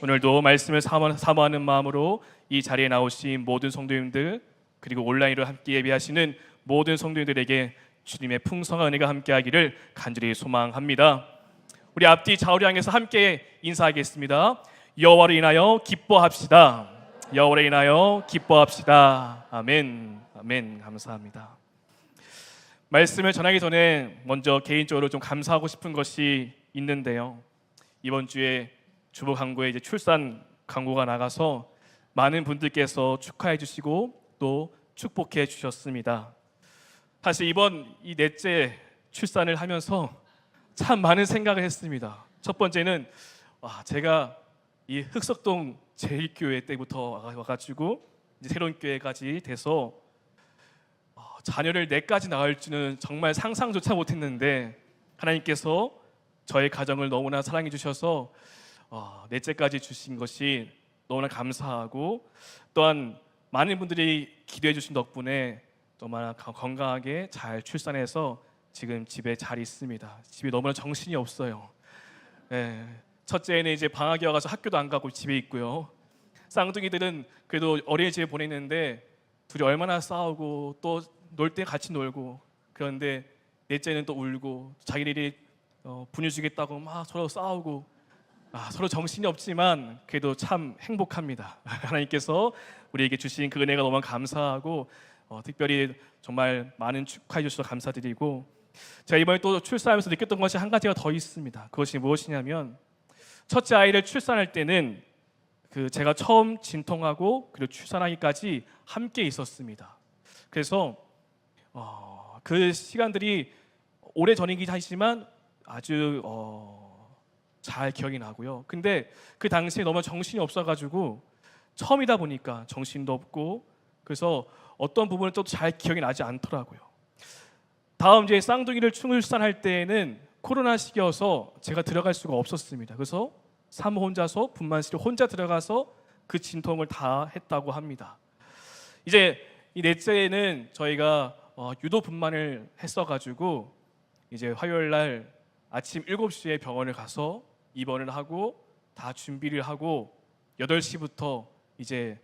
오늘도 말씀을 사모하는 마음으로 이 자리에 나오신 모든 성도님들, 그리고 온라인으로 함께 예배하시는 모든 성도님들에게 주님의 풍성한 은혜가 함께하기를 간절히 소망합니다. 우리 앞뒤 좌우를 향해서 함께 인사하겠습니다. 여호와를 인하여 기뻐합시다. 여호와를 인하여 기뻐합시다. 아멘. 아멘. 감사합니다. 말씀을 전하기 전에 먼저 개인적으로 좀 감사하고 싶은 것이 있는데요. 이번 주에 주부 광고에 출산 광고가 나가서 많은 분들께서 축하해 주시고 또 축복해 주셨습니다. 사실 이번 이 넷째 출산을 하면서 참 많은 생각을 했습니다. 첫 번째는 제가 이 흑석동 제일교회 때부터 와가지고 이제 새로운 교회까지 돼서 자녀를 넷까지 낳을 줄은 정말 상상조차 못했는데 하나님께서 저의 가정을 너무나 사랑해 주셔서 넷째까지 주신 것이 너무나 감사하고, 또한 많은 분들이 기도해 주신 덕분에 너무나 건강하게 잘 출산해서 지금 집에 잘 있습니다. 집에 너무나 정신이 없어요. 첫째는 이제 방학이 와서 학교도 안 가고 집에 있고요. 쌍둥이들은 그래도 어린이집에 보냈는데 둘이 얼마나 싸우고 또 놀 때 같이 놀고, 그런데 넷째는 또 울고 자기들이 분유주겠다고 막 서로 싸우고, 서로 정신이 없지만 그래도 참 행복합니다. 하나님께서 우리에게 주신 그 은혜가 너무 감사하고 특별히 정말 많은 축하해 주셔서 감사드리고, 제가 이번에 또 출산하면서 느꼈던 것이 한 가지가 더 있습니다. 그것이 무엇이냐면, 첫째 아이를 출산할 때는 제가 처음 진통하고 그리고 출산하기까지 함께 있었습니다. 그래서 그 시간들이 오래 전이긴 하지만 아주 잘 기억이 나고요. 근데 그 당시에 너무 정신이 없어가지고 처음이다 보니까 정신도 없고, 그래서 어떤 부분은 또 잘 기억이 나지 않더라고요. 다음 이제 쌍둥이를 출산할 때에는 코로나 시기여서 제가 들어갈 수가 없었습니다. 그래서 산모 혼자서 분만실에 혼자 들어가서 그 진통을 다 했다고 합니다. 이제 이 넷째는 저희가 유도 분만을 했어가지고 이제 화요일 날 아침 7시에 병원을 가서 입원을 하고 다 준비를 하고 8시부터 이제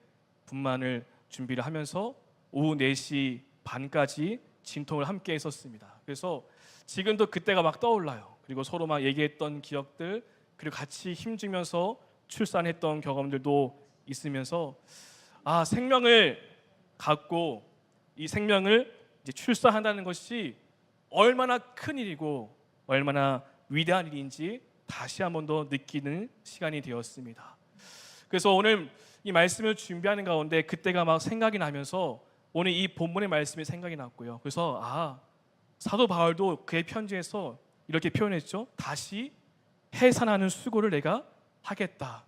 분만을 준비를 하면서 오후 4시 반까지 진통을 함께 했었습니다. 그래서 지금도 그때가 막 떠올라요. 그리고 서로 막 얘기했던 기억들, 그리고 같이 힘주면서 출산했던 경험들도 있으면서 생명을 갖고 이 생명을 이제 출산한다는 것이 얼마나 큰 일이고 얼마나 위대한 일인지 다시 한 번 더 느끼는 시간이 되었습니다. 그래서 오늘 이 말씀을 준비하는 가운데 그때가 막 생각이 나면서 오늘 이 본문의 말씀이 생각이 났고요. 그래서 사도 바울도 그의 편지에서 이렇게 표현했죠. 다시 해산하는 수고를 내가 하겠다.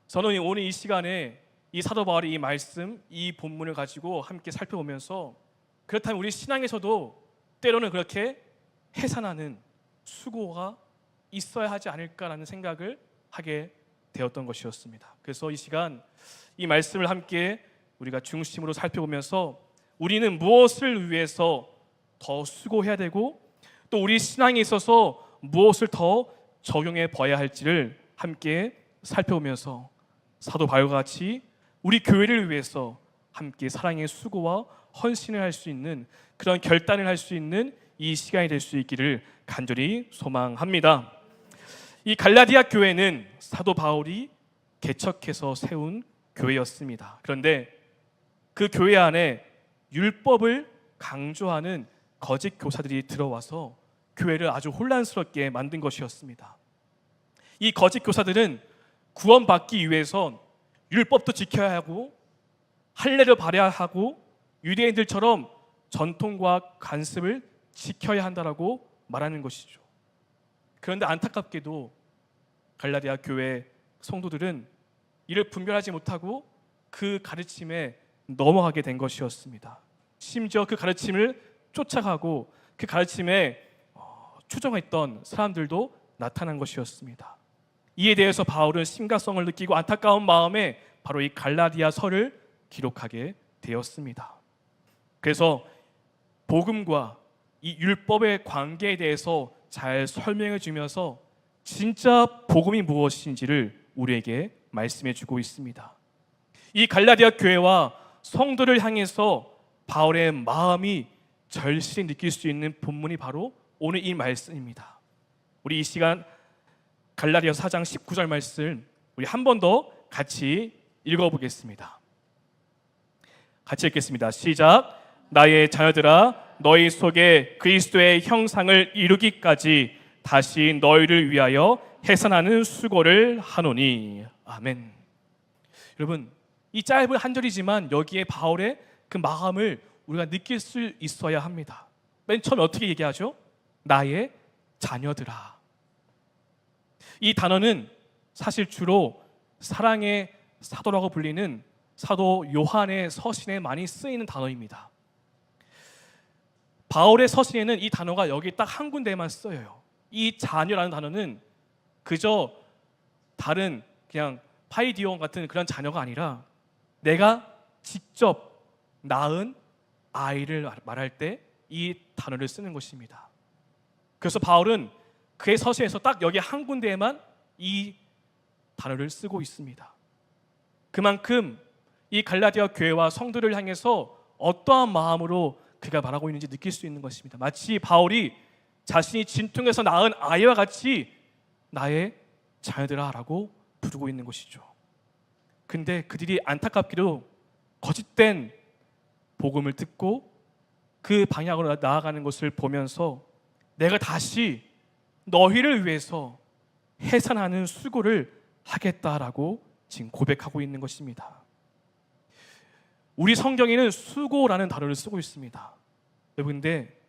저는 오늘 이 시간에 이 사도 바울의 이 말씀, 이 본문을 가지고 함께 살펴보면서, 그렇다면 우리 신앙에서도 때로는 그렇게 해산하는 수고가 있어야 하지 않을까라는 생각을 하게 되었던 것이었습니다. 그래서 이 시간 이 말씀을 함께 우리가 중심으로 살펴보면서 우리는 무엇을 위해서 더 수고해야 되고, 또 우리 신앙에 있어서 무엇을 더 적용해 봐야 할지를 함께 살펴보면서 사도 바울과 같이 우리 교회를 위해서 함께 사랑의 수고와 헌신을 할 수 있는, 그런 결단을 할 수 있는 이 시간이 될 수 있기를 간절히 소망합니다. 이 갈라디아 교회는 사도 바울이 개척해서 세운 교회였습니다. 그런데 그 교회 안에 율법을 강조하는 거짓 교사들이 들어와서 교회를 아주 혼란스럽게 만든 것이었습니다. 이 거짓 교사들은 구원받기 위해서 율법도 지켜야 하고 할례를 발해야 하고 유대인들처럼 전통과 관습을 지켜야 한다라고 말하는 것이죠. 그런데 안타깝게도 갈라디아 교회 성도들은 이를 분별하지 못하고 그 가르침에 넘어가게 된 것이었습니다. 심지어 그 가르침을 쫓아가고 그 가르침에 추종했던 사람들도 나타난 것이었습니다. 이에 대해서 바울은 심각성을 느끼고 안타까운 마음에 바로 이 갈라디아서를 기록하게 되었습니다. 그래서 복음과 이 율법의 관계에 대해서 잘 설명해 주면서 진짜 복음이 무엇인지를 우리에게 말씀해 주고 있습니다. 이 갈라디아 교회와 성도를 향해서 바울의 마음이 절실히 느낄 수 있는 본문이 바로 오늘 이 말씀입니다. 우리 이 시간 갈라디아서 4장 19절 말씀 우리 한 번 더 같이 읽어보겠습니다. 같이 읽겠습니다. 시작. 나의 자녀들아 너희 속에 그리스도의 형상을 이루기까지 다시 너희를 위하여 해산하는 수고를 하노니. 아멘. 여러분, 이 짧은 한 절이지만 여기에 바울의 그 마음을 우리가 느낄 수 있어야 합니다. 맨 처음에 어떻게 얘기하죠? 나의 자녀들아. 이 단어는 사실 주로 사랑의 사도라고 불리는 사도 요한의 서신에 많이 쓰이는 단어입니다. 바울의 서신에는 이 단어가 여기 딱 한 군데에만 쓰여요. 이 자녀라는 단어는 그저 다른 그냥 파이디온 같은 그런 자녀가 아니라 내가 직접 낳은 아이를 말할 때 이 단어를 쓰는 것입니다. 그래서 바울은 그의 서신에서 딱 여기 한 군데에만 이 단어를 쓰고 있습니다. 그만큼 이 갈라디아 교회와 성도를 향해서 어떠한 마음으로 그가 말하고 있는지 느낄 수 있는 것입니다. 마치 바울이 자신이 진통에서 낳은 아이와 같이 나의 자녀들아 라고 부르고 있는 것이죠. 근데 그들이 안타깝게도 거짓된 복음을 듣고 그 방향으로 나아가는 것을 보면서 내가 다시 너희를 위해서 해산하는 수고를 하겠다라고 지금 고백하고 있는 것입니다. 우리 성경에는 수고라는 단어를 쓰고 있습니다. 여러분, 근데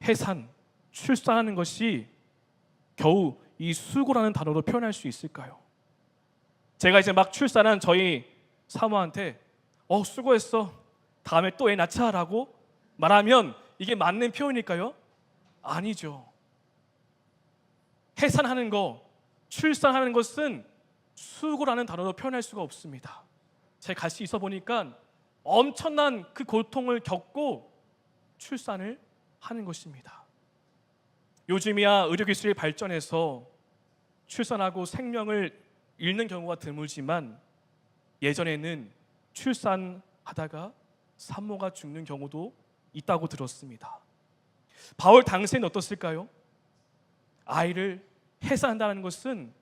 해산, 출산하는 것이 겨우 이 수고라는 단어로 표현할 수 있을까요? 제가 이제 막 출산한 저희 사모한테 수고했어, 다음에 또 애 낳자 라고 말하면 이게 맞는 표현일까요? 아니죠. 해산하는 거, 출산하는 것은 수고라는 단어로 표현할 수가 없습니다. 제가 같이 있어 보니까 엄청난 그 고통을 겪고 출산을 하는 것입니다. 요즘이야 의료기술이 발전해서 출산하고 생명을 잃는 경우가 드물지만 예전에는 출산하다가 산모가 죽는 경우도 있다고 들었습니다. 바울 당시에는 어떻을까요? 아이를 해산한다는 것은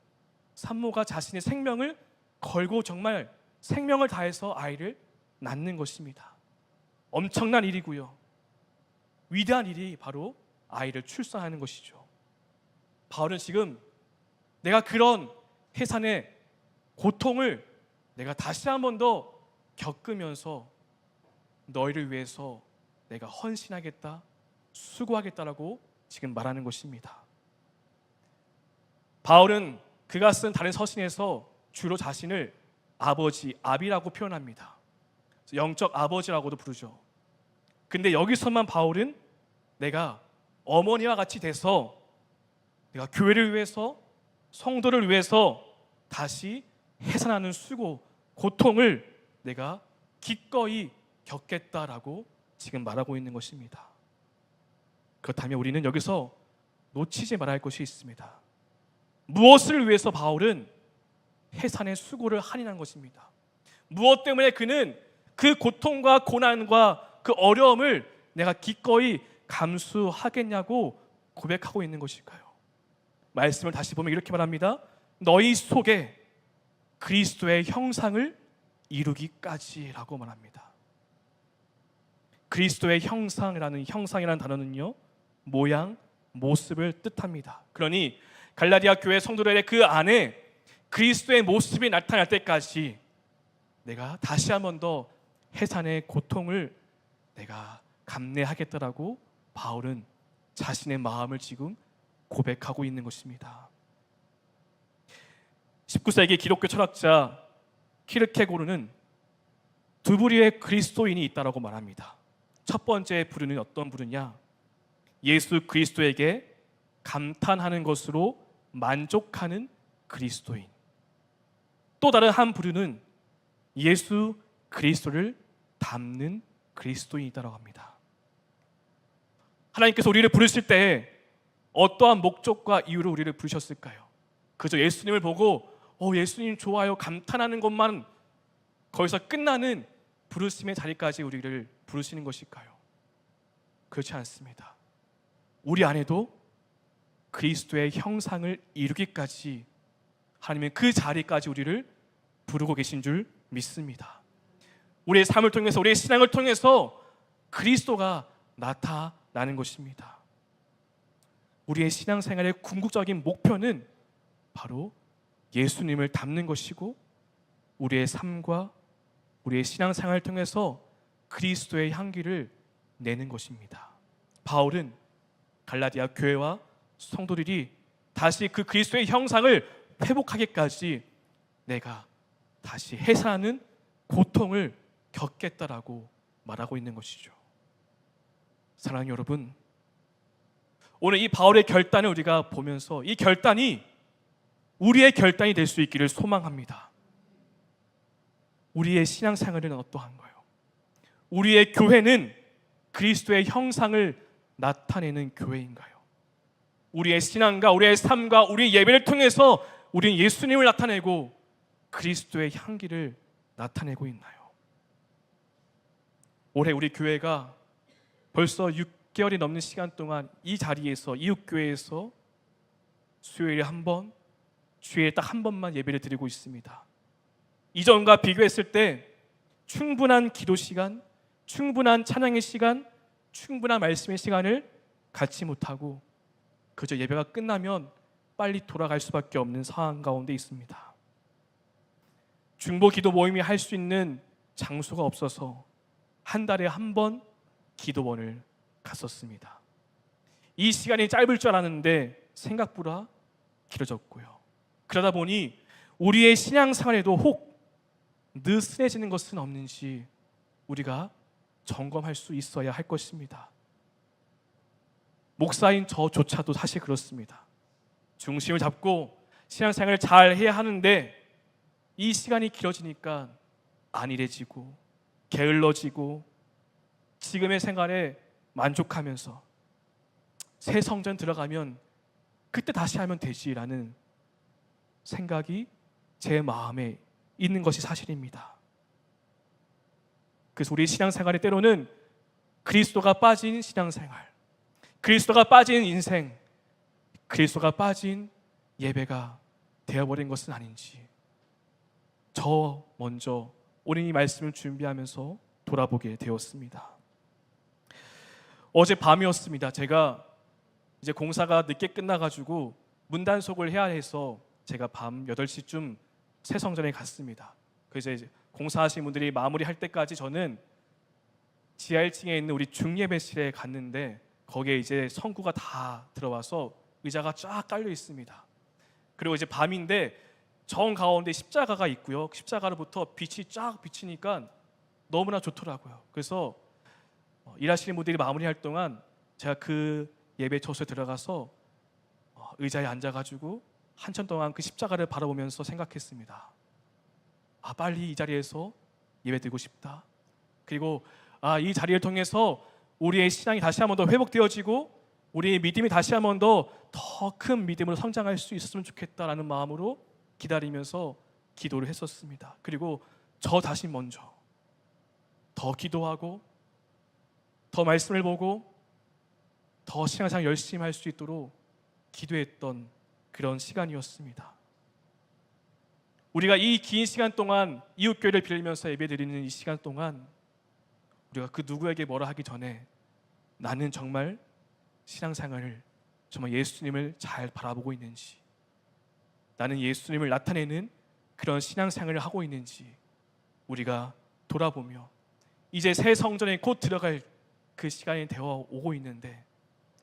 산모가 자신의 생명을 걸고 정말 생명을 다해서 아이를 낳는 것입니다. 엄청난 일이고요. 위대한 일이 바로 아이를 출산하는 것이죠. 바울은 지금 내가 그런 해산의 고통을 내가 다시 한 번 더 겪으면서 너희를 위해서 내가 헌신하겠다, 수고하겠다라고 지금 말하는 것입니다. 바울은 그가 쓴 다른 서신에서 주로 자신을 아버지, 아비라고 표현합니다. 영적 아버지라고도 부르죠. 근데 여기서만 바울은 내가 어머니와 같이 돼서 내가 교회를 위해서, 성도를 위해서 다시 해산하는 수고, 고통을 내가 기꺼이 겪겠다라고 지금 말하고 있는 것입니다. 그렇다면 우리는 여기서 놓치지 말아야 할 것이 있습니다. 무엇을 위해서 바울은 해산의 수고를 할인한 것입니다. 무엇 때문에 그는 그 고통과 고난과 그 어려움을 내가 기꺼이 감수하겠냐고 고백하고 있는 것일까요? 말씀을 다시 보면 이렇게 말합니다. 너희 속에 그리스도의 형상을 이루기까지라고 말합니다. 그리스도의 형상이라는 단어는요, 모양, 모습을 뜻합니다. 그러니 갈라디아 교회 성도들의 그 안에 그리스도의 모습이 나타날 때까지 내가 다시 한 번 더 해산의 고통을 내가 감내하겠다라고 바울은 자신의 마음을 지금 고백하고 있는 것입니다. 19세기 기독교 철학자 키르케고르는 두 부류의 그리스도인이 있다고 말합니다. 첫 번째 부류는 어떤 부류냐? 예수 그리스도에게 감탄하는 것으로 만족하는 그리스도인. 또 다른 한 부류는 예수 그리스도를 닮는 그리스도인이라고 합니다. 하나님께서 우리를 부르실 때 어떠한 목적과 이유로 우리를 부르셨을까요? 그저 예수님을 보고 예수님 좋아요 감탄하는 것만 거기서 끝나는 부르심의 자리까지 우리를 부르시는 것일까요? 그렇지 않습니다. 우리 안에도 그리스도의 형상을 이루기까지 하나님은 그 자리까지 우리를 부르고 계신 줄 믿습니다. 우리의 삶을 통해서, 우리의 신앙을 통해서 그리스도가 나타나는 것입니다. 우리의 신앙생활의 궁극적인 목표는 바로 예수님을 닮는 것이고, 우리의 삶과 우리의 신앙생활을 통해서 그리스도의 향기를 내는 것입니다. 바울은 갈라디아 교회와 성도들이 다시 그 그리스도의 형상을 회복하기까지 내가 다시 해산하는 고통을 겪겠다라고 말하고 있는 것이죠. 사랑하는 여러분, 오늘 이 바울의 결단을 우리가 보면서 이 결단이 우리의 결단이 될 수 있기를 소망합니다. 우리의 신앙생활은 어떠한가요? 우리의 교회는 그리스도의 형상을 나타내는 교회인가요? 우리의 신앙과 우리의 삶과 우리의 예배를 통해서 우리는 예수님을 나타내고 그리스도의 향기를 나타내고 있나요? 올해 우리 교회가 벌써 6개월이 넘는 시간 동안 이 자리에서, 이웃교회에서 수요일에 한 번, 주일에 딱 한 번만 예배를 드리고 있습니다. 이전과 비교했을 때 충분한 기도 시간, 충분한 찬양의 시간, 충분한 말씀의 시간을 갖지 못하고 그저 예배가 끝나면 빨리 돌아갈 수밖에 없는 상황 가운데 있습니다. 중보 기도 모임이 할 수 있는 장소가 없어서 한 달에 한 번 기도원을 갔었습니다. 이 시간이 짧을 줄 알았는데 생각보다 길어졌고요. 그러다 보니 우리의 신앙생활에도 혹 느슨해지는 것은 없는지 우리가 점검할 수 있어야 할 것입니다. 목사인 저조차도 사실 그렇습니다. 중심을 잡고 신앙생활을 잘 해야 하는데 이 시간이 길어지니까 안일해지고 게을러지고 지금의 생활에 만족하면서 새 성전 들어가면 그때 다시 하면 되지라는 생각이 제 마음에 있는 것이 사실입니다. 그래서 우리 신앙생활의 때로는 그리스도가 빠진 신앙생활, 그리스도가 빠진 인생, 그리스도가 빠진 예배가 되어버린 것은 아닌지 저 먼저 오늘 이 말씀을 준비하면서 돌아보게 되었습니다. 어제 밤이었습니다. 제가 이제 공사가 늦게 끝나가지고 문단속을 해야 해서 제가 밤 8시쯤 새성전에 갔습니다. 그래서 이제 공사하신 분들이 마무리할 때까지 저는 지하 1층에 있는 우리 중예배실에 갔는데 거기에 이제 성구가 다 들어와서 의자가 쫙 깔려 있습니다. 그리고 이제 밤인데 정 가운데 십자가가 있고요. 십자가로부터 빛이 쫙 비치니까 너무나 좋더라고요. 그래서 일하시는 분들이 마무리할 동안 제가 그 예배 처소에 들어가서 의자에 앉아가지고 한참 동안 그 십자가를 바라보면서 생각했습니다. 빨리 이 자리에서 예배 드리고 싶다. 그리고 이 자리를 통해서 우리의 신앙이 다시 한 번 더 회복되어지고 우리의 믿음이 다시 한 번 더 큰 믿음으로 성장할 수 있었으면 좋겠다라는 마음으로 기다리면서 기도를 했었습니다. 그리고 저 자신 먼저 더 기도하고 더 말씀을 보고 더 신앙생활 열심히 할 수 있도록 기도했던 그런 시간이었습니다. 우리가 이 긴 시간 동안 이웃교회를 빌면서 예배드리는 이 시간 동안 우리가 그 누구에게 뭐라 하기 전에 나는 정말 신앙생활을 정말 예수님을 잘 바라보고 있는지, 나는 예수님을 나타내는 그런 신앙생활을 하고 있는지 우리가 돌아보며 이제 새 성전에 곧 들어갈 그 시간이 되어 오고 있는데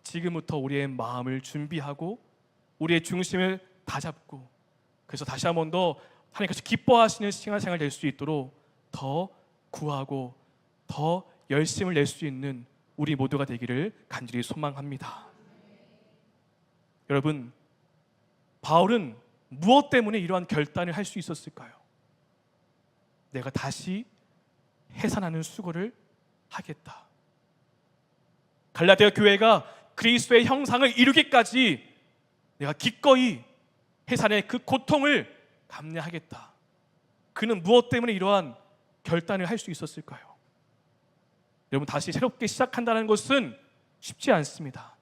지금부터 우리의 마음을 준비하고 우리의 중심을 다잡고 그래서 다시 한 번 더 하나님께서 기뻐하시는 신앙생활 될 수 있도록 더 구하고 더 열심을 낼 수 있는 우리 모두가 되기를 간절히 소망합니다. 여러분, 바울은 무엇 때문에 이러한 결단을 할 수 있었을까요? 내가 다시 해산하는 수고를 하겠다. 갈라디아 교회가 그리스도의 형상을 이루기까지 내가 기꺼이 해산의 그 고통을 감내하겠다. 그는 무엇 때문에 이러한 결단을 할 수 있었을까요? 여러분, 다시 새롭게 시작한다는 것은 쉽지 않습니다.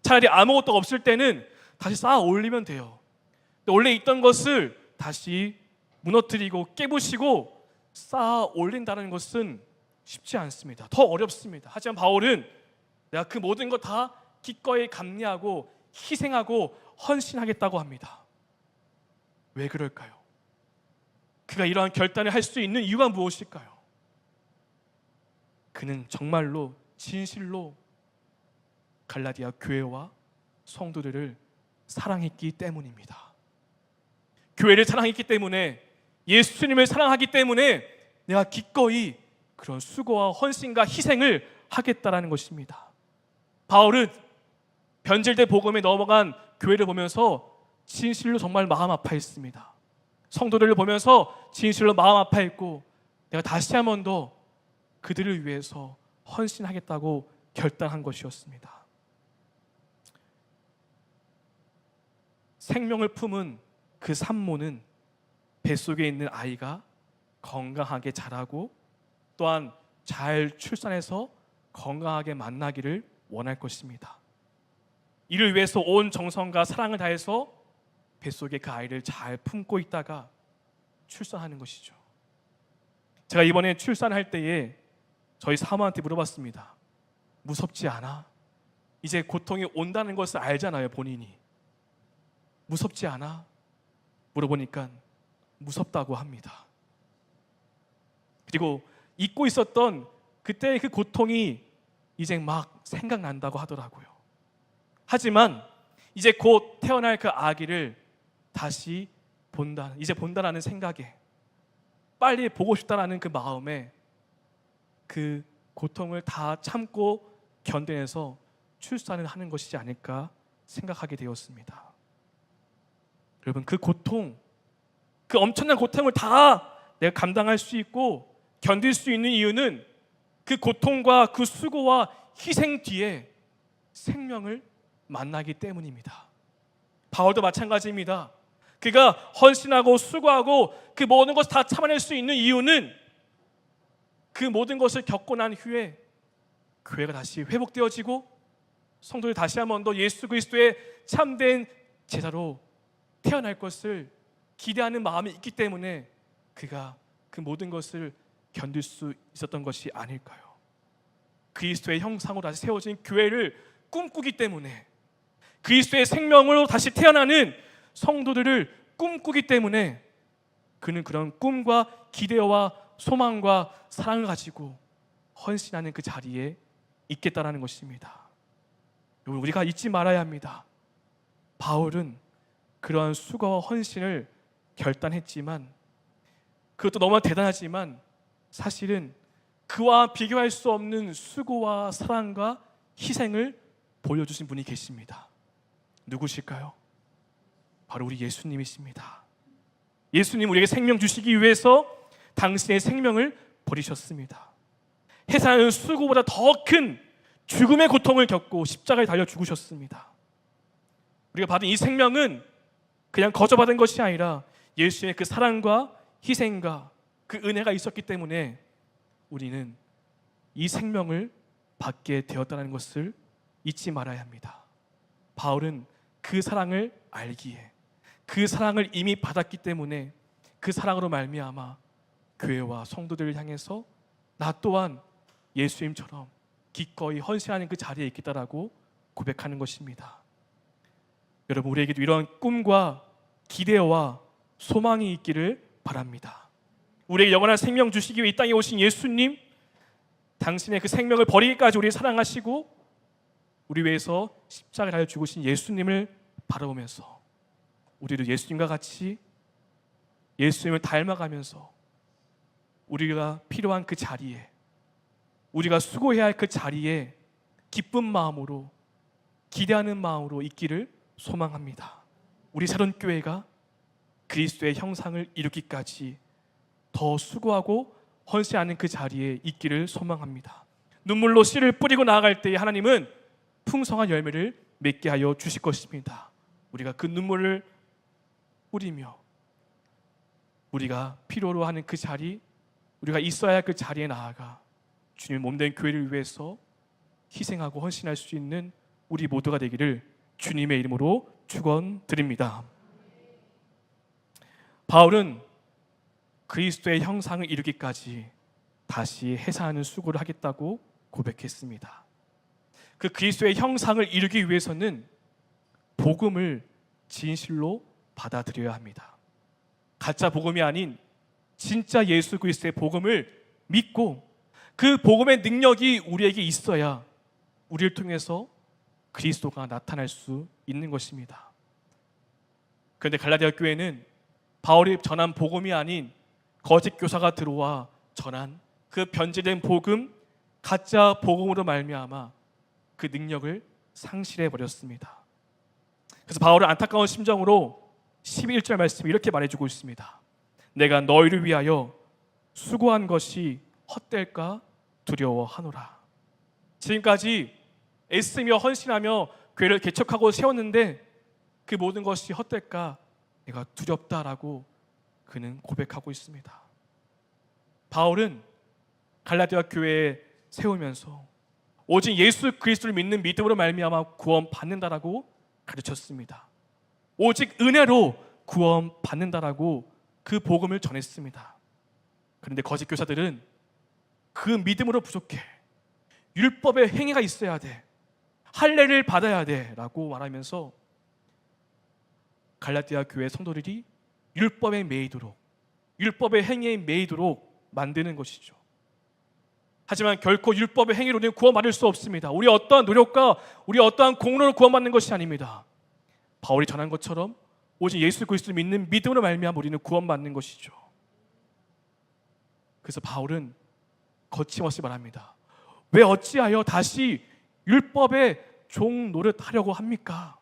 차라리 아무것도 없을 때는 다시 쌓아 올리면 돼요. 근데 원래 있던 것을 다시 무너뜨리고 깨부시고 쌓아 올린다는 것은 쉽지 않습니다. 더 어렵습니다. 하지만 바울은 내가 그 모든 것 다 기꺼이 감내하고 희생하고 헌신하겠다고 합니다. 왜 그럴까요? 그가 이러한 결단을 할 수 있는 이유가 무엇일까요? 그는 정말로 진실로 갈라디아 교회와 성도들을 사랑했기 때문입니다. 교회를 사랑했기 때문에, 예수님을 사랑하기 때문에 내가 기꺼이 그런 수고와 헌신과 희생을 하겠다라는 것입니다. 바울은 변질된 복음에 넘어간 교회를 보면서 진실로 정말 마음 아파했습니다. 성도들을 보면서 진실로 마음 아파했고, 내가 다시 한 번 더 그들을 위해서 헌신하겠다고 결단한 것이었습니다. 생명을 품은 그 산모는 뱃속에 있는 아이가 건강하게 자라고 또한 잘 출산해서 건강하게 만나기를 원할 것입니다. 이를 위해서 온 정성과 사랑을 다해서 뱃속에 그 아이를 잘 품고 있다가 출산하는 것이죠. 제가 이번에 출산할 때에 저희 사모한테 물어봤습니다. 무섭지 않아? 이제 고통이 온다는 것을 알잖아요, 본인이. 무섭지 않아? 물어보니까 무섭다고 합니다. 그리고 잊고 있었던 그때의 그 고통이 이제 막 생각난다고 하더라고요. 하지만 이제 곧 태어날 그 아기를 다시 본다, 이제 본다라는 생각에, 빨리 보고 싶다라는 그 마음에 그 고통을 다 참고 견뎌내서 출산을 하는 것이지 않을까 생각하게 되었습니다. 여러분, 그 고통, 그 엄청난 고통을 다 내가 감당할 수 있고 견딜 수 있는 이유는 그 고통과 그 수고와 희생 뒤에 생명을 만나기 때문입니다. 바울도 마찬가지입니다. 그가 헌신하고 수고하고 그 모든 것을 다 참아낼 수 있는 이유는 그 모든 것을 겪고 난 후에 교회가 다시 회복되어지고 성도들이 다시 한 번 더 예수 그리스도의 참된 제자로 태어날 것을 기대하는 마음이 있기 때문에 그가 그 모든 것을 견딜 수 있었던 것이 아닐까요? 그리스도의 형상으로 다시 세워진 교회를 꿈꾸기 때문에, 그리스도의 생명으로 다시 태어나는 성도들을 꿈꾸기 때문에 그는 그런 꿈과 기대와 소망과 사랑을 가지고 헌신하는 그 자리에 있겠다라는 것입니다. 우리가 잊지 말아야 합니다. 바울은 그러한 수고와 헌신을 결단했지만, 그것도 너무 대단하지만 사실은 그와 비교할 수 없는 수고와 사랑과 희생을 보여주신 분이 계십니다. 누구실까요? 바로 우리 예수님이십니다. 예수님, 우리에게 생명 주시기 위해서 당신의 생명을 버리셨습니다. 해산하는 수고보다 더 큰 죽음의 고통을 겪고 십자가에 달려 죽으셨습니다. 우리가 받은 이 생명은 그냥 거저받은 것이 아니라 예수의 그 사랑과 희생과 그 은혜가 있었기 때문에 우리는 이 생명을 받게 되었다는 것을 잊지 말아야 합니다. 바울은 그 사랑을 알기에, 그 사랑을 이미 받았기 때문에 그 사랑으로 말미암아 교회와 성도들을 향해서 나 또한 예수님처럼 기꺼이 헌신하는 그 자리에 있겠다라고 고백하는 것입니다. 여러분, 우리에게도 이런 꿈과 기대와 소망이 있기를 바랍니다. 우리에게 영원한 생명 주시기 위해 이 땅에 오신 예수님, 당신의 그 생명을 버리기까지 우리를 사랑하시고 우리 위해서 십자가에 달려 죽으신 예수님을 바라보면서 우리도 예수님과 같이 예수님을 닮아가면서 우리가 필요한 그 자리에, 우리가 수고해야 할 그 자리에 기쁜 마음으로, 기대하는 마음으로 있기를 소망합니다. 우리 새로운 교회가 그리스도의 형상을 이루기까지 더 수고하고 헌신하는 그 자리에 있기를 소망합니다. 눈물로 씨를 뿌리고 나아갈 때에 하나님은 풍성한 열매를 맺게 하여 주실 것입니다. 우리가 그 눈물을 뿌리며 우리가 필요로 하는 그 자리, 우리가 있어야 할 그 자리에 나아가 주님의 몸된 교회를 위해서 희생하고 헌신할 수 있는 우리 모두가 되기를 주님의 이름으로 축원드립니다. 바울은 그리스도의 형상을 이루기까지 다시 해산하는 수고를 하겠다고 고백했습니다. 그 그리스도의 형상을 이루기 위해서는 복음을 진실로 받아들여야 합니다. 가짜 복음이 아닌 진짜 예수 그리스도의 복음을 믿고 그 복음의 능력이 우리에게 있어야 우리를 통해서 그리스도가 나타날 수 있는 것입니다. 그런데 갈라디아 교회는 바울이 전한 복음이 아닌 거짓 교사가 들어와 전한 그 변질된 복음, 가짜 복음으로 말미암아 그 능력을 상실해 버렸습니다. 그래서 바울은 안타까운 심정으로 11절 말씀을 이렇게 말해주고 있습니다. 내가 너희를 위하여 수고한 것이 헛될까 두려워하노라. 지금까지 애쓰며 헌신하며 교회를 개척하고 세웠는데 그 모든 것이 헛될까 내가 두렵다라고 그는 고백하고 있습니다. 바울은 갈라디아 교회에 세우면서 오직 예수 그리스도를 믿는 믿음으로 말미암아 구원 받는다라고 가르쳤습니다. 오직 은혜로 구원 받는다라고 그 복음을 전했습니다. 그런데 거짓 교사들은 그 믿음으로 부족해. 율법의 행위가 있어야 돼. 할례를 받아야 돼 라고 말하면서 갈라디아 교회 성도들이 율법에 매이도록, 율법의 행위에 매이도록 만드는 것이죠. 하지만 결코 율법의 행위로는 구원받을 수 없습니다. 우리 어떠한 노력과 우리 어떠한 공로로 구원받는 것이 아닙니다. 바울이 전한 것처럼 오직 예수 그리스도를 믿는 믿음으로 말미암아 우리는 구원받는 것이죠. 그래서 바울은 거침없이 말합니다. 왜 어찌하여 다시 율법의 종 노릇하려고 합니까?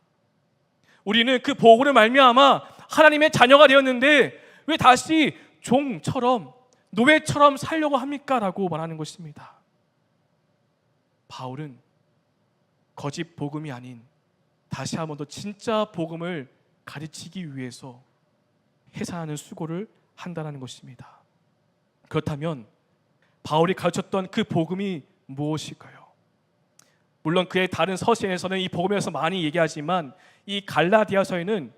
우리는 그 복음으로 말미암아 하나님의 자녀가 되었는데 왜 다시 종처럼 노예처럼 살려고 합니까? 라고 말하는 것입니다. 바울은 거짓 복음이 아닌 다시 한 번 더 진짜 복음을 가르치기 위해서 해산하는 수고를 한다는 것입니다. 그렇다면 바울이 가르쳤던 그 복음이 무엇일까요? 물론 그의 다른 서신에서는 이 복음에 대해서 많이 얘기하지만 이 갈라디아서에는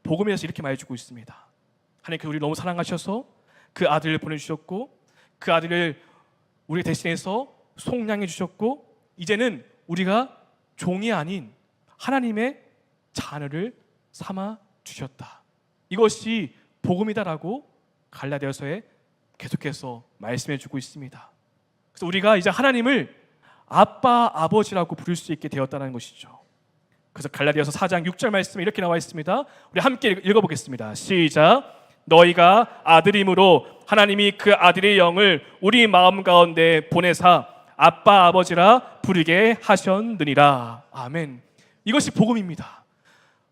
복음에 대해서 이렇게 말해주고 있습니다. 하나님께서 우리를 너무 사랑하셔서 그 아들을 보내주셨고 그 아들을 우리 대신해서 속량해 주셨고 이제는 우리가 종이 아닌 하나님의 자녀를 삼아 주셨다. 이것이 복음이다라고 갈라디아서에 계속해서 말씀해 주고 있습니다. 그래서 우리가 이제 하나님을 아빠, 아버지라고 부를 수 있게 되었다는 것이죠. 그래서 갈라디아서 4장 6절 말씀에 이렇게 나와 있습니다. 우리 함께 읽어보겠습니다. 시작. 너희가 아들임으로 하나님이 그 아들의 영을 우리 마음 가운데 보내사 아빠, 아버지라 부르게 하셨느니라. 아멘. 이것이 복음입니다.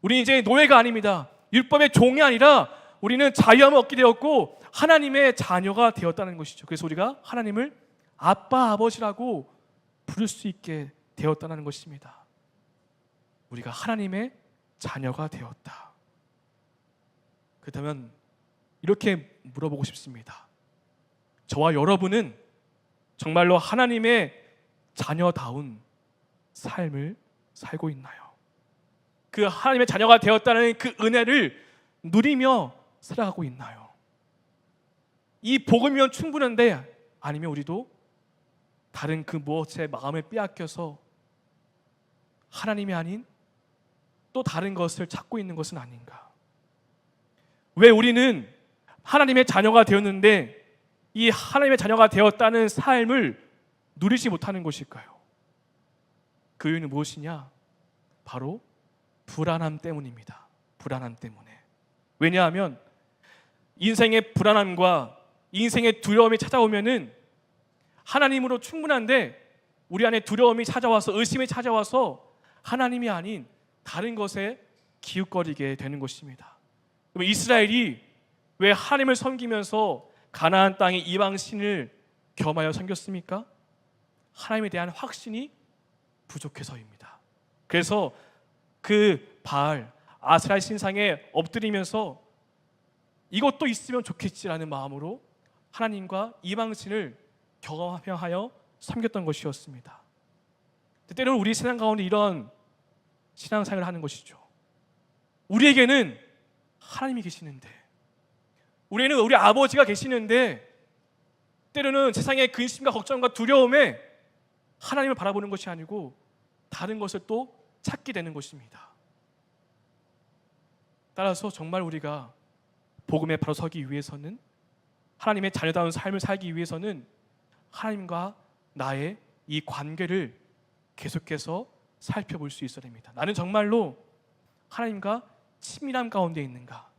우리 이제 노예가 아닙니다. 율법의 종이 아니라 우리는 자유함을 얻게 되었고 하나님의 자녀가 되었다는 것이죠. 그래서 우리가 하나님을 아빠, 아버지라고 부를 수 있게 되었다는 것입니다. 우리가 하나님의 자녀가 되었다. 그렇다면 이렇게 물어보고 싶습니다. 저와 여러분은 정말로 하나님의 자녀다운 삶을 살고 있나요? 그 하나님의 자녀가 되었다는 그 은혜를 누리며 살아가고 있나요? 이 복음이면 충분한데 아니면 우리도 다른 그 무엇에 마음을 빼앗겨서 하나님이 아닌 또 다른 것을 찾고 있는 것은 아닌가? 왜 우리는 하나님의 자녀가 되었는데 이 하나님의 자녀가 되었다는 삶을 누리지 못하는 것일까요? 그 이유는 무엇이냐? 바로 불안함 때문입니다. 불안함 때문에. 왜냐하면 인생의 불안함과 인생의 두려움이 찾아오면은 하나님으로 충분한데 우리 안에 두려움이 찾아와서 의심이 찾아와서 하나님이 아닌 다른 것에 기웃거리게 되는 것입니다. 이스라엘이 왜 하나님을 섬기면서 가나안 땅의 이방 신을 겸하여 섬겼습니까? 하나님에 대한 확신이 부족해서입니다. 그래서 그 바알, 아스라 신상에 엎드리면서 이것도 있으면 좋겠지라는 마음으로 하나님과 이방신을 경험하여 섬겼던 것이었습니다. 때로는 우리 신앙 가운데 이런 신앙생활을 하는 것이죠. 우리에게는 하나님이 계시는데, 우리는 우리 아버지가 계시는데, 때로는 세상의 근심과 걱정과 두려움에 하나님을 바라보는 것이 아니고 다른 것을 또 찾게 되는 것입니다. 따라서 정말 우리가 복음에 바로 서기 위해서는, 하나님의 자녀다운 삶을 살기 위해서는 하나님과 나의 이 관계를 계속해서 살펴볼 수 있어야 됩니다. 나는 정말로 하나님과 친밀함 가운데 있는가?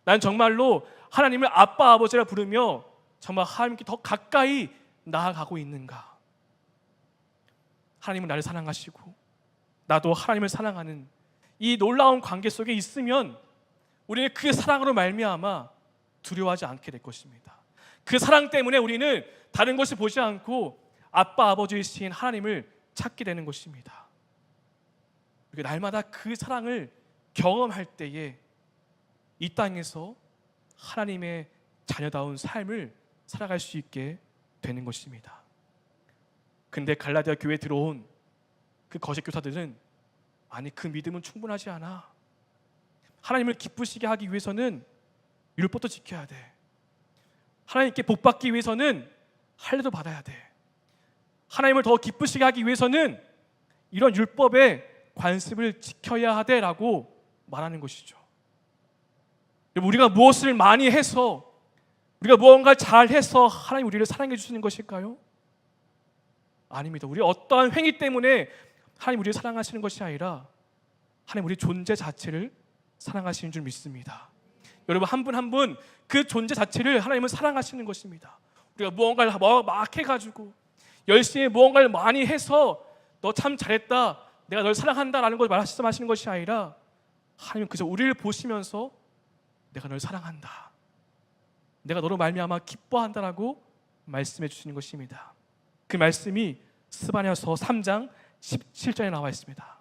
나는 정말로 하나님을 아빠 아버지라 부르며 정말 하나님께 더 가까이 나아가고 있는가? 하나님은 나를 사랑하시고 나도 하나님을 사랑하는 이 놀라운 관계 속에 있으면 우리는 그 사랑으로 말미암아 두려워하지 않게 될 것입니다. 그 사랑 때문에 우리는 다른 것을 보지 않고 아빠 아버지이신 하나님을 찾게 되는 것입니다. 날마다 그 사랑을 경험할 때에 이 땅에서 하나님의 자녀다운 삶을 살아갈 수 있게 되는 것입니다. 근데 갈라디아 교회에 들어온 그 거짓 교사들은 아니 그 믿음은 충분하지 않아. 하나님을 기쁘시게 하기 위해서는 율법도 지켜야 돼. 하나님께 복 받기 위해서는 할례도 받아야 돼. 하나님을 더 기쁘시게 하기 위해서는 이런 율법의 관습을 지켜야 하되라고 말하는 것이죠. 우리가 무엇을 많이 해서, 우리가 무언가를 잘해서 하나님 우리를 사랑해 주시는 것일까요? 아닙니다. 우리 어떠한 행위 때문에 하나님 우리를 사랑하시는 것이 아니라 하나님 우리 존재 자체를 사랑하시는 줄 믿습니다. 여러분 한 분 한 분 그 존재 자체를 하나님은 사랑하시는 것입니다. 우리가 무언가를 막 해가지고 열심히 무언가를 많이 해서 너 참 잘했다, 내가 널 사랑한다라는 걸 말씀하시는 것이 아니라 하나님은 그저 우리를 보시면서 내가 널 사랑한다, 내가 너로 말미암아 기뻐한다라고 말씀해 주시는 것입니다. 그 말씀이 스바냐서 3장 17절에 나와 있습니다.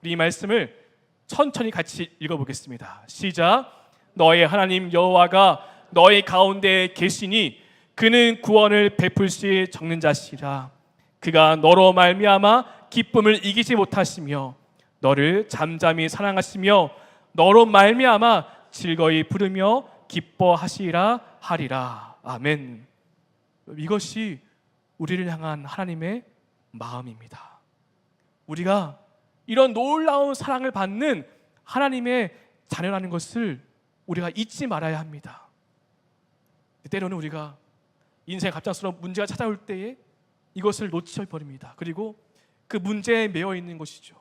우리 이 말씀을 천천히 같이 읽어보겠습니다. 시작. 너의 하나님 여호와가 너희 가운데 계시니 그는 구원을 베풀시 적는 자시라. 그가 너로 말미암아 기쁨을 이기지 못하시며 너를 잠잠히 사랑하시며 너로 말미암아 즐거이 부르며 기뻐하시리라 하리라. 아멘. 이것이 우리를 향한 하나님의 마음입니다. 우리가 이런 놀라운 사랑을 받는 하나님의 자녀라는 것을 우리가 잊지 말아야 합니다. 때로는 우리가 인생의 갑작스러운 문제가 찾아올 때에 이것을 놓쳐버립니다. 그리고 그 문제에 매여 있는 것이죠.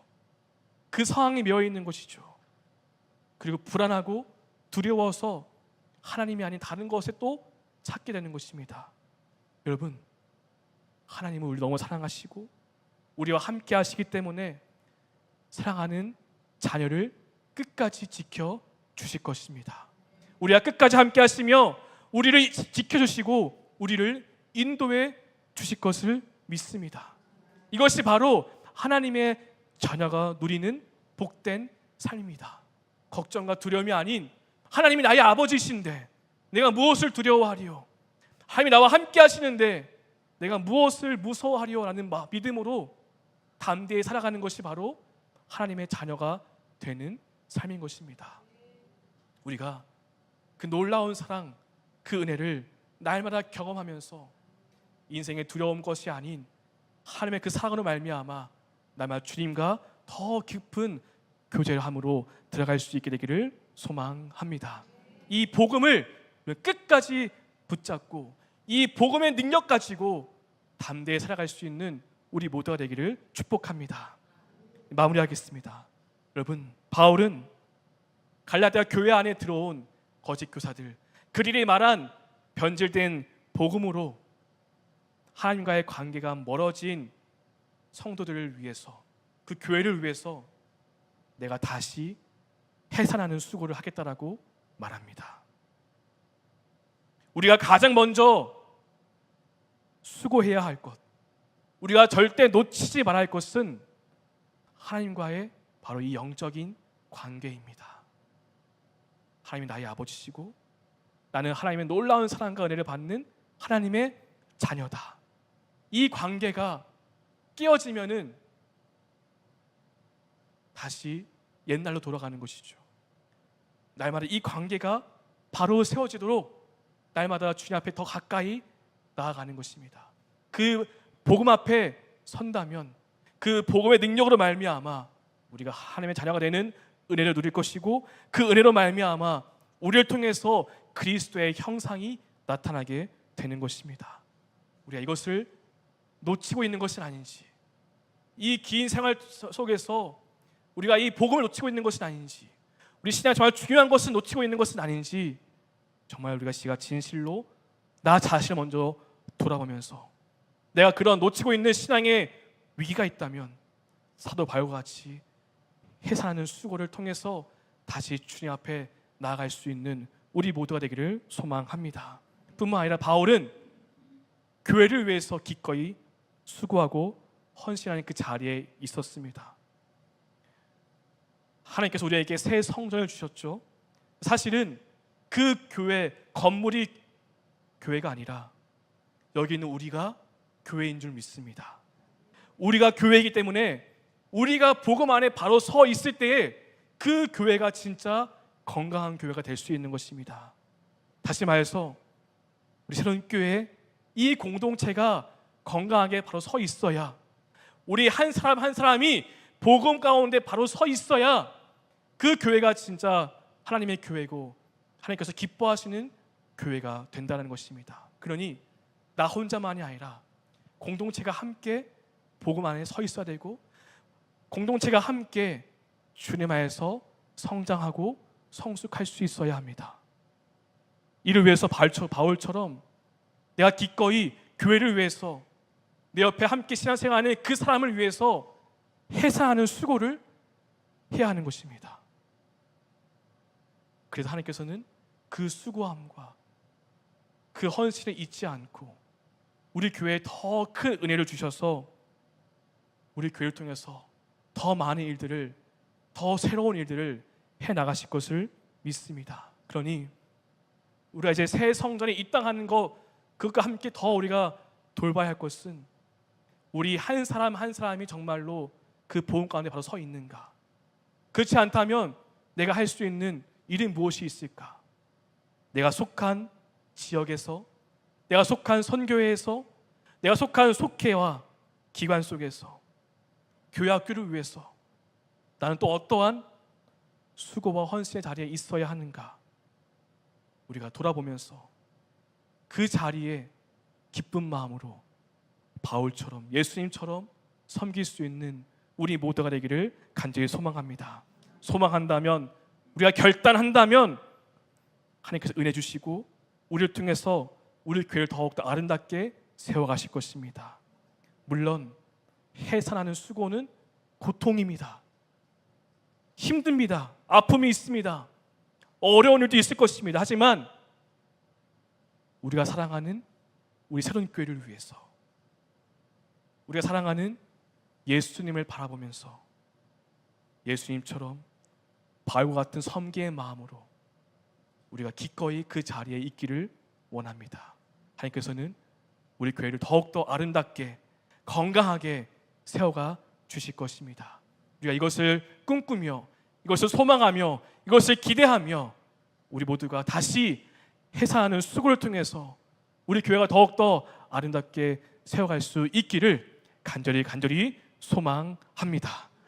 그 상황에 매여 있는 것이죠. 그리고 불안하고 두려워서 하나님이 아닌 다른 것에 또 찾게 되는 것입니다. 여러분, 하나님은 우리를 너무 사랑하시고 우리와 함께 하시기 때문에 사랑하는 자녀를 끝까지 지켜주실 것입니다. 우리와 끝까지 함께 하시며 우리를 지켜주시고 우리를 인도해 주실 것을 믿습니다. 이것이 바로 하나님의 자녀가 누리는 복된 삶입니다. 걱정과 두려움이 아닌 하나님이 나의 아버지이신데 내가 무엇을 두려워하리요? 하나님이 나와 함께 하시는데 내가 무엇을 무서워하리요라는 믿음으로 담대히 살아가는 것이 바로 하나님의 자녀가 되는 삶인 것입니다. 우리가 그 놀라운 사랑, 그 은혜를 날마다 경험하면서 인생의 두려운 것이 아닌 하나님의 그 사랑으로 말미암아 나마 주님과 더 깊은 교제를 함으로 들어갈 수 있게 되기를 소망합니다. 이 복음을 끝까지 붙잡고 이 복음의 능력 가지고 담대히 살아갈 수 있는 우리 모두가 되기를 축복합니다. 마무리하겠습니다. 여러분, 바울은 갈라디아 교회 안에 들어온 거짓 교사들, 그들이 말한 변질된 복음으로 하나님과의 관계가 멀어진 성도들을 위해서, 그 교회를 위해서 내가 다시 해산하는 수고를 하겠다라고 말합니다. 우리가 가장 먼저 수고해야 할 것, 우리가 절대 놓치지 말아야 할 것은 하나님과의 바로 이 영적인 관계입니다. 하나님이 나의 아버지시고 나는 하나님의 놀라운 사랑과 은혜를 받는 하나님의 자녀다. 이 관계가 깨어지면은 다시 옛날로 돌아가는 것이죠. 날마다 이 관계가 바로 세워지도록 날마다 주님 앞에 더 가까이 나아가는 것입니다. 그 복음 앞에 선다면 그 복음의 능력으로 말미암아 우리가 하나님의 자녀가 되는 은혜를 누릴 것이고, 그 은혜로 말미암아 우리를 통해서 그리스도의 형상이 나타나게 되는 것입니다. 우리가 이것을 놓치고 있는 것은 아닌지, 이 긴 생활 속에서 우리가 이 복음을 놓치고 있는 것은 아닌지, 우리 신앙이 정말 중요한 것을 놓치고 있는 것은 아닌지, 정말 우리가 진실로 나 자신을 먼저 돌아보면서 내가 그런 놓치고 있는 신앙의 위기가 있다면 사도 바울과 같이 해산하는 수고를 통해서 다시 주님 앞에 나아갈 수 있는 우리 모두가 되기를 소망합니다. 뿐만 아니라 바울은 교회를 위해서 기꺼이 수고하고 헌신하는 그 자리에 있었습니다. 하나님께서 우리에게 새 성전을 주셨죠. 사실은 그 교회 건물이 교회가 아니라 여기 있는 우리가 교회인 줄 믿습니다. 우리가 교회이기 때문에 우리가 복음 안에 바로 서 있을 때에 그 교회가 진짜 건강한 교회가 될 수 있는 것입니다. 다시 말해서 우리 새로운 교회에 이 공동체가 건강하게 바로 서 있어야, 우리 한 사람 한 사람이 복음 가운데 바로 서 있어야 그 교회가 진짜 하나님의 교회고 하나님께서 기뻐하시는 교회가 된다는 것입니다. 그러니 나 혼자만이 아니라 공동체가 함께 복음 안에 서 있어야 되고, 공동체가 함께 주님 안에서 성장하고 성숙할 수 있어야 합니다. 이를 위해서 바울처럼 내가 기꺼이 교회를 위해서, 내 옆에 함께 신앙생활하는 그 사람을 위해서 해산하는 수고를 해야 하는 것입니다. 그래서 하나님께서는 그 수고함과 그 헌신을 잊지 않고 우리 교회에 더 큰 은혜를 주셔서 우리 교회를 통해서 더 많은 일들을, 더 새로운 일들을 해나가실 것을 믿습니다. 그러니 우리가 이제 새 성전에 입당하는 것, 그것과 함께 더 우리가 돌봐야 할 것은 우리 한 사람 한 사람이 정말로 그 복음 가운데 바로 서 있는가. 그렇지 않다면 내가 할 수 있는 일은 무엇이 있을까? 내가 속한 지역에서, 내가 속한 선교회에서, 내가 속한 속회와 기관 속에서, 교회 학교를 위해서 나는 또 어떠한 수고와 헌신의 자리에 있어야 하는가? 우리가 돌아보면서 그 자리에 기쁜 마음으로 바울처럼, 예수님처럼 섬길 수 있는 우리 모두가 되기를 간절히 소망합니다. 소망한다면, 우리가 결단한다면 하나님께서 은혜 주시고 우리를 통해서 우리 교회를 더욱더 아름답게 세워가실 것입니다. 물론 해산하는 수고는 고통입니다. 힘듭니다. 아픔이 있습니다. 어려운 일도 있을 것입니다. 하지만 우리가 사랑하는 우리 새로운 교회를 위해서, 우리가 사랑하는 예수님을 바라보면서 예수님처럼 바울과 같은 섬기의 마음으로 우리가 기꺼이 그 자리에 있기를 원합니다. 하나님께서는 우리 교회를 더욱더 아름답게 건강하게 세워가 주실 것입니다. 우리가 이것을 꿈꾸며, 이것을 소망하며, 이것을 기대하며 우리 모두가 다시 해산하는 수고를 통해서 우리 교회가 더욱더 아름답게 세워갈 수 있기를 간절히 소망합니다.